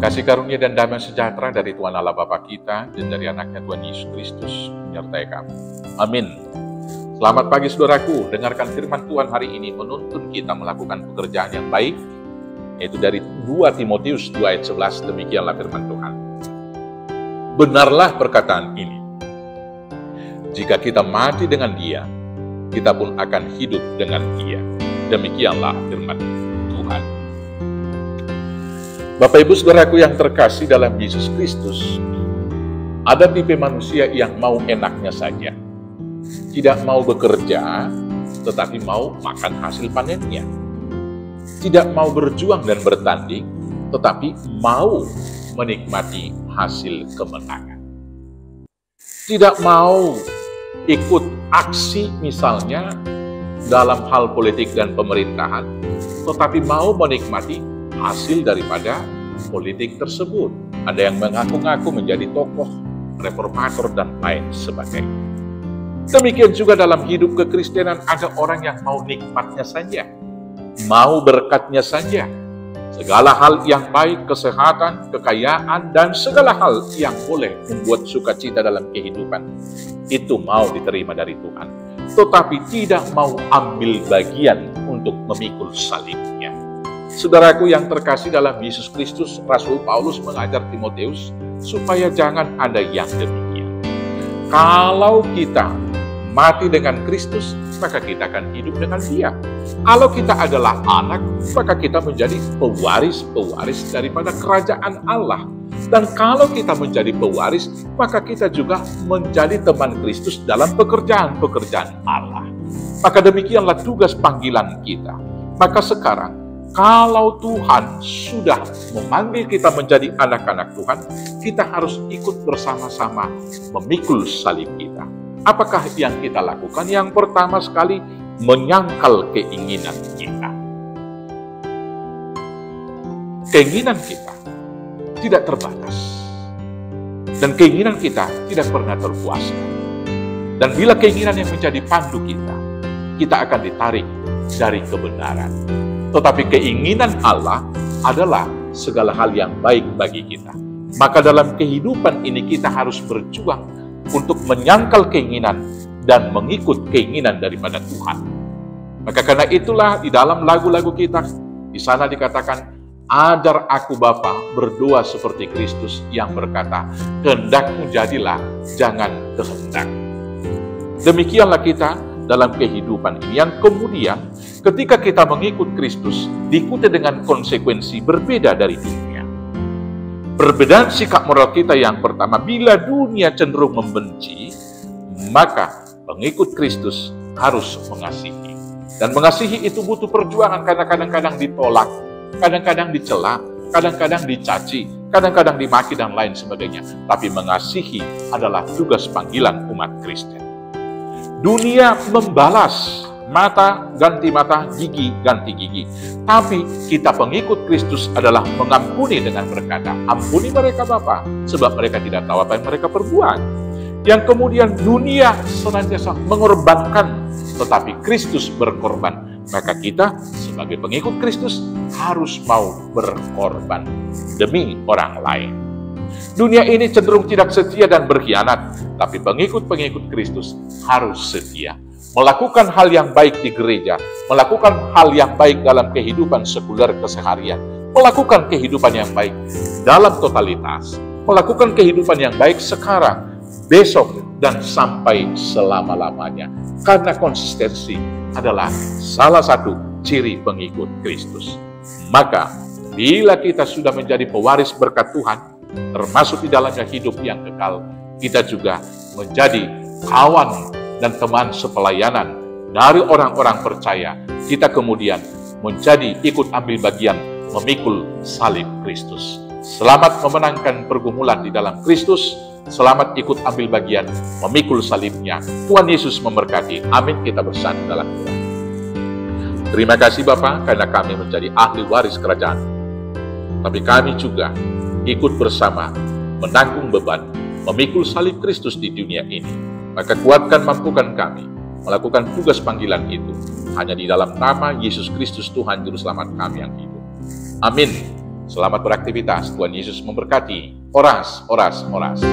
Kasih karunia dan damai sejahtera dari Tuhan Allah Bapa kita dan dari anaknya Tuhan Yesus Kristus menyertai kamu. Amin. Selamat pagi saudaraku, dengarkan firman Tuhan hari ini menuntun kita melakukan pekerjaan yang baik, yaitu dari 2 Timotius 2 ayat 11, demikianlah firman Tuhan. Benarlah perkataan ini, jika kita mati dengan Dia, kita pun akan hidup dengan Dia. Demikianlah firman Tuhan. Bapak Ibu Saudaraku yang terkasih dalam Yesus Kristus, ada tipe manusia yang mau enaknya saja. Tidak mau bekerja, tetapi mau makan hasil panennya. Tidak mau berjuang dan bertanding, tetapi mau menikmati hasil kemenangan. Tidak mau ikut aksi misalnya dalam hal politik dan pemerintahan, tetapi mau menikmati hasil daripada politik tersebut. Ada yang mengaku-ngaku menjadi tokoh, reformator, dan lain sebagainya. Demikian juga dalam hidup kekristenan ada orang yang mau nikmatnya saja, mau berkatnya saja. Segala hal yang baik, kesehatan, kekayaan, dan segala hal yang boleh membuat sukacita dalam kehidupan, itu mau diterima dari Tuhan. Tetapi tidak mau ambil bagian untuk memikul salibnya. Saudaraku yang terkasih dalam Yesus Kristus, Rasul Paulus mengajar Timotius supaya jangan ada yang demikian. Kalau kita mati dengan Kristus, maka kita akan hidup dengan Dia. Kalau kita adalah anak, maka kita menjadi pewaris-pewaris daripada kerajaan Allah. Dan kalau kita menjadi pewaris, maka kita juga menjadi teman Kristus dalam pekerjaan-pekerjaan Allah. Maka demikianlah tugas panggilan kita. Maka sekarang, kalau Tuhan sudah memanggil kita menjadi anak-anak Tuhan, kita harus ikut bersama-sama memikul salib kita. Apakah yang kita lakukan? Yang pertama sekali, menyangkal keinginan kita. Keinginan kita tidak terbatas. Dan keinginan kita tidak pernah terpuaskan. Dan bila keinginan yang menjadi pandu kita akan ditarik dari kebenaran. Tetapi keinginan Allah adalah segala hal yang baik bagi kita. Maka dalam kehidupan ini kita harus berjuang untuk menyangkal keinginan dan mengikut keinginan daripada Tuhan. Maka karena itulah di dalam lagu-lagu kita, di sana dikatakan, ajar aku Bapa berdoa seperti Kristus yang berkata, kehendakmu jadilah, jangan kehendak. Demikianlah kita dalam kehidupan ini, yang kemudian ketika kita mengikut Kristus, diikuti dengan konsekuensi berbeda dari dunia. Perbedaan sikap moral kita yang pertama, bila dunia cenderung membenci, maka pengikut Kristus harus mengasihi. Dan mengasihi itu butuh perjuangan, karena kadang-kadang ditolak, kadang-kadang dicela, kadang-kadang dicaci, kadang-kadang dimaki, dan lain sebagainya. Tapi mengasihi adalah tugas panggilan umat Kristen. Dunia membalas, mata ganti mata, gigi ganti gigi. Tapi kita pengikut Kristus adalah mengampuni dengan berkata, ampuni mereka Bapa, sebab mereka tidak tahu apa yang mereka perbuat. Yang kemudian dunia senantiasa mengorbankan, tetapi Kristus berkorban. Maka kita sebagai pengikut Kristus harus mau berkorban demi orang lain. Dunia ini cenderung tidak setia dan berkhianat, tapi pengikut-pengikut Kristus harus setia. Melakukan hal yang baik di gereja, melakukan hal yang baik dalam kehidupan sekuler keseharian, melakukan kehidupan yang baik dalam totalitas, melakukan kehidupan yang baik sekarang, besok, dan sampai selama-lamanya. Karena konsistensi adalah salah satu ciri pengikut Kristus. Maka, bila kita sudah menjadi pewaris berkat Tuhan, termasuk di dalamnya hidup yang kekal, kita juga menjadi kawan dan teman sepelayanan dari orang-orang percaya. Kita kemudian menjadi ikut ambil bagian memikul salib Kristus. Selamat memenangkan pergumulan di dalam Kristus. Selamat ikut ambil bagian memikul salibnya. Tuhan Yesus memberkati. Amin. Kita bersatu dalam doa. Terima kasih Bapa, karena kami menjadi ahli waris kerajaan. Tapi kami juga ikut bersama menanggung beban memikul salib Kristus di dunia ini. Maka kuatkan, mampukan kami melakukan tugas panggilan itu hanya di dalam nama Yesus Kristus Tuhan Juru Selamat kami yang hidup. Amin. Selamat beraktivitas. Tuhan Yesus memberkati. Oras, oras, oras.